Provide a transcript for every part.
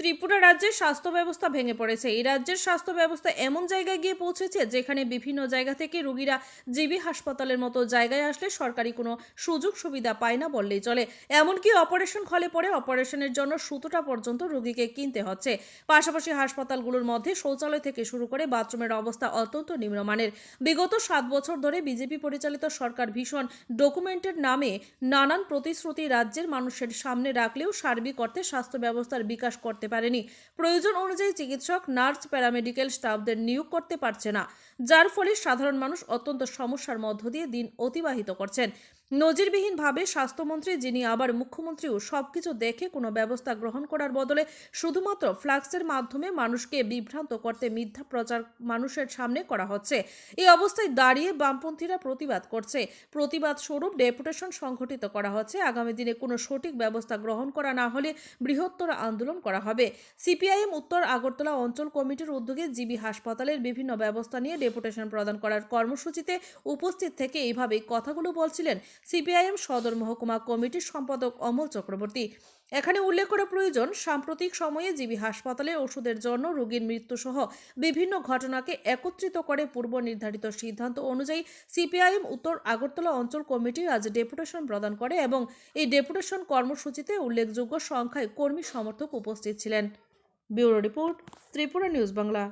ত্রিপুরা রাজ্যের স্বাস্থ্য ব্যবস্থা ভেঙে পড়েছে। এই রাজ্যের স্বাস্থ্য ব্যবস্থা এমন জায়গায় গিয়ে পৌঁছেছে যেখানে বিভিন্ন জায়গা থেকে রোগীরা জিবি হাসপাতালের মতো জায়গায় আসলে সরকারি কোনো সুযোগ সুবিধা পায় না বললেই চলে। এমনকি অপারেশন হলে পরে অপারেশনের জন্য সুতোটা পর্যন্ত রোগীকে কিনতে হচ্ছে। পাশাপাশি হাসপাতালগুলোর মধ্যে শৌচালয় থেকে শুরু করে বাথরুমের অবস্থা অত্যন্ত নিম্নমানের। বিগত 7 বছর ধরে বিজেপি পরিচালিত সরকার ভীষণ ডকুমেন্টের নামে নানান প্রতিশ্রুতি রাজ্যের মানুষের সামনে রাখলেও সার্বিক অর্থে স্বাস্থ্য ব্যবস্থার বিকাশ করতে পারেনি। প্রয়োজন অনুযায়ী চিকিৎসক, নার্স, প্যারামেডিক্যাল স্টাফদের নিয়োগ করতে পারছে না, যার ফলে সাধারণ মানুষ অত্যন্ত সমস্যার মধ্য দিয়ে দিন অতিবাহিত করছেন। নজিরবিহীনভাবে স্বাস্থ্যমন্ত্রী, যিনি আবার মুখ্যমন্ত্রীও, সবকিছু দেখে কোনো ব্যবস্থা গ্রহণ করার বদলে শুধুমাত্র ফ্ল্যাক্সের মাধ্যমে মানুষকে বিভ্রান্ত করতে মিথ্যা প্রচার মানুষের সামনে করা হচ্ছে। এই অবস্থায় দাঁড়িয়ে বামপন্থীরা প্রতিবাদ করছে। প্রতিবাদ স্বরূপ ডেপুটেশন সংগঠিত করা হচ্ছে। আগামী দিনে কোনো সঠিক ব্যবস্থা গ্রহণ করা না হলে বৃহত্তর আন্দোলন করা হবে। সিপিআইএম উত্তর আগরতলা অঞ্চল কমিটির উদ্যোগে জিবি হাসপাতালের বিভিন্ন ব্যবস্থা নিয়ে ডেপুটেশন প্রদান করার কর্মসূচিতে উপস্থিত থেকে এইভাবেই কথাগুলো বলছিলেন সিপিআইএম সদর মহকুমা কমিটির সম্পাদক অমল চক্রবর্তী। এখানে উল্লেখ করা প্রয়োজন, সাম্প্রতিক সময়ে জিবি হাসপাতালে ওষুধের জন্য রোগীর মৃত্যুসহ বিভিন্ন ঘটনাকে একত্রিত করে পূর্ব নির্ধারিত সিদ্ধান্ত অনুযায়ী সিপিআইএম উত্তর আগরতলা অঞ্চল কমিটি আজ ডেপুটেশন প্রদান করে এবং এই ডেপুটেশন কর্মসূচিতে উল্লেখযোগ্য সংখ্যায় কর্মী সমর্থক উপস্থিত ছিলেন। Bureau report, Tripura news Bangla.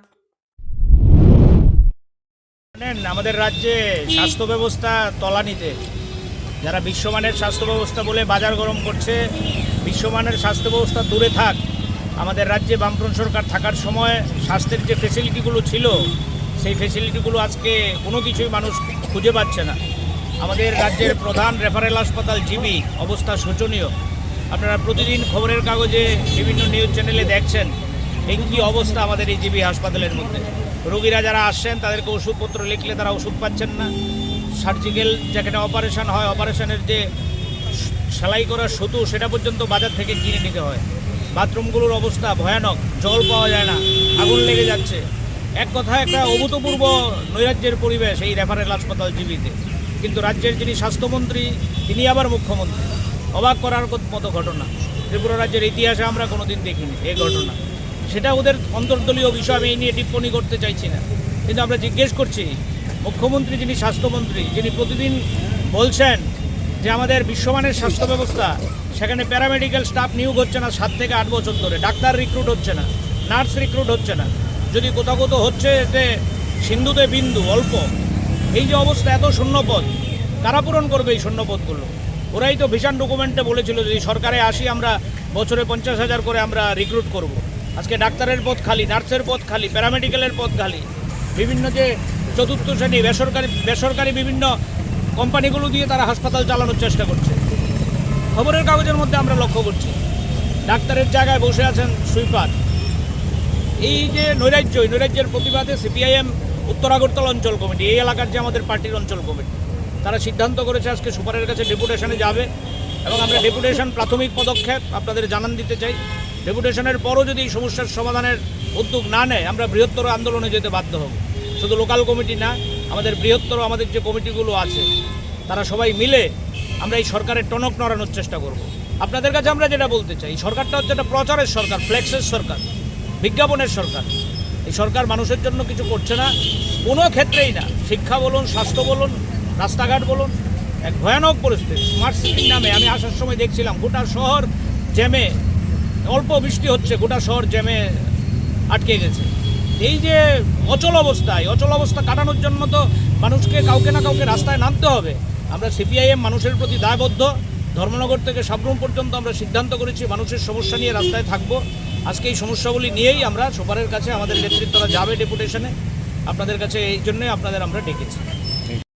আমাদের রাজ্যে স্বাস্থ্য ব্যবস্থা তলানিতে। যারা বিশ্বমানের স্বাস্থ্য ব্যবস্থা বলে বাজার গরম করছে, বিশ্বমানের স্বাস্থ্য ব্যবস্থা দূরে থাক। আমাদের রাজ্যে বামফ্রন্ট সরকার থাকার সময় স্বাস্থ্যের যে ফেসিলিটিগুলো ছিল, সেই ফেসিলিটিগুলো আজকে কোনো কিছুই মানুষ খুঁজে পাচ্ছে না। আমাদের রাজ্যের প্রধান রেফারেল হাসপাতাল জিবি অবস্থা শোচনীয়। আপনারা প্রতিদিন খবরের কাগজে বিভিন্ন নিউজ চ্যানেলে দেখছেন এই কী অবস্থা আমাদের এই জিবি হাসপাতালের মধ্যে। রোগীরা যারা আসছেন তাদেরকে ওষুধপত্র লিখলে তারা ওষুধ পাচ্ছেন না। সার্জিক্যাল যেখানে অপারেশন হয়, অপারেশনের যে সেলাই করার সুতো সেটা পর্যন্ত বাজার থেকে কিনে নিতে হয়। বাথরুমগুলোর অবস্থা ভয়ানক, জল পাওয়া যায় না, আগুন লেগে যাচ্ছে। এক কথায় একটা অভূতপূর্ব নৈরাজ্যের পরিবেশ এই রেফারেল হাসপাতাল জিবিতে। কিন্তু রাজ্যের যিনি স্বাস্থ্যমন্ত্রী, তিনি আবার মুখ্যমন্ত্রী। অবাক করার মতো ঘটনা। ত্রিপুরা রাজ্যের ইতিহাসে আমরা কোনোদিন দেখিনি এই ঘটনা। সেটা ওদের অন্তর্দলীয় বিষয়, আমি এই নিয়ে টিপ্পণী করতে চাইছি না। কিন্তু আমরা জিজ্ঞেস করছি, মুখ্যমন্ত্রী যিনি স্বাস্থ্যমন্ত্রী, যিনি প্রতিদিন বলছেন যে আমাদের বিশ্বমানের স্বাস্থ্য ব্যবস্থা, সেখানে প্যারামেডিক্যাল স্টাফ নিয়োগ হচ্ছে না 7 থেকে 8 বছর ধরে, ডাক্তার রিক্রুট হচ্ছে না, নার্স রিক্রুট হচ্ছে না, যদি কোথাও কোথাও হচ্ছে যে সিন্ধুতে বিন্দু অল্প। এই যে অবস্থা, এত শূন্যপদ, কারা পূরণ করবে এই শূন্যপদগুলো? ওরাই তো ভীষণ ডকুমেন্টে বলেছিল যে সরকারে আসি আমরা বছরে 50,000 করে আমরা রিক্রুট করব। আজকে ডাক্তারের পদ খালি, নার্সের পদ খালি, প্যারামেডিক্যালের পদ খালি। বিভিন্ন যে চতুর্থ শ্রেণী বেসরকারি বিভিন্ন কোম্পানিগুলো দিয়ে তারা হাসপাতাল চালানোর চেষ্টা করছে। খবরের কাগজের মধ্যে আমরা লক্ষ্য করছি ডাক্তারের জায়গায় বসে আছেন সুইপার। এই যে নৈরাজ্যের প্রতিবাদে সিপিআইএম উত্তর আগরতলা অঞ্চল কমিটি, এই এলাকার যে আমাদের পার্টির অঞ্চল কমিটি, তারা সিদ্ধান্ত করেছে আজকে সুপারের কাছে ডেপুটেশনে যাবে। এবং আমরা ডেপুটেশন প্রাথমিক পদক্ষেপ আপনাদের জানান দিতে চাই। ডেপুটেশনের পরও যদি এই সমস্যার সমাধানের উদ্যোগ না নেয়, আমরা বৃহত্তর আন্দোলনে যেতে বাধ্য হব। শুধু লোকাল কমিটি না, আমাদের বৃহত্তর আমাদের যে কমিটিগুলো আছে তারা সবাই মিলে আমরা এই সরকারের টনক নড়ানোর চেষ্টা করব। আপনাদের কাছে আমরা যেটা বলতে চাই, এই সরকারটা হচ্ছে একটা প্রচারের সরকার, ফ্লেক্সের সরকার, বিজ্ঞাপনের সরকার। এই সরকার মানুষের জন্য কিছু করছে না, কোনো ক্ষেত্রেই না। শিক্ষা বলুন, স্বাস্থ্য বলুন, রাস্তাঘাট বলুন, এক ভয়ানক পরিস্থিতি। স্মার্ট সিটির নামে আমি আসার সময় দেখছিলাম গোটা শহর জ্যামে, অল্প বৃষ্টি হচ্ছে, গোটা শহর জ্যামে আটকে গেছে। এই যে অচল অবস্থা কাটানোর জন্য তো মানুষকে কাউকে না কাউকে রাস্তায় নামতে হবে। আমরা সিপিআইএম মানুষের প্রতি দায়বদ্ধ। ধর্মনগর থেকে সাবরুম পর্যন্ত আমরা সিদ্ধান্ত করেছি মানুষের সমস্যা নিয়ে রাস্তায় থাকব। আজকে এই সমস্যাগুলি নিয়েই আমরা সুপারের কাছে আমাদের নেতৃত্বরা যাবে ডেপুটেশনে। আপনাদের কাছে এই জন্যই আপনাদের আমরা ডেকেছি।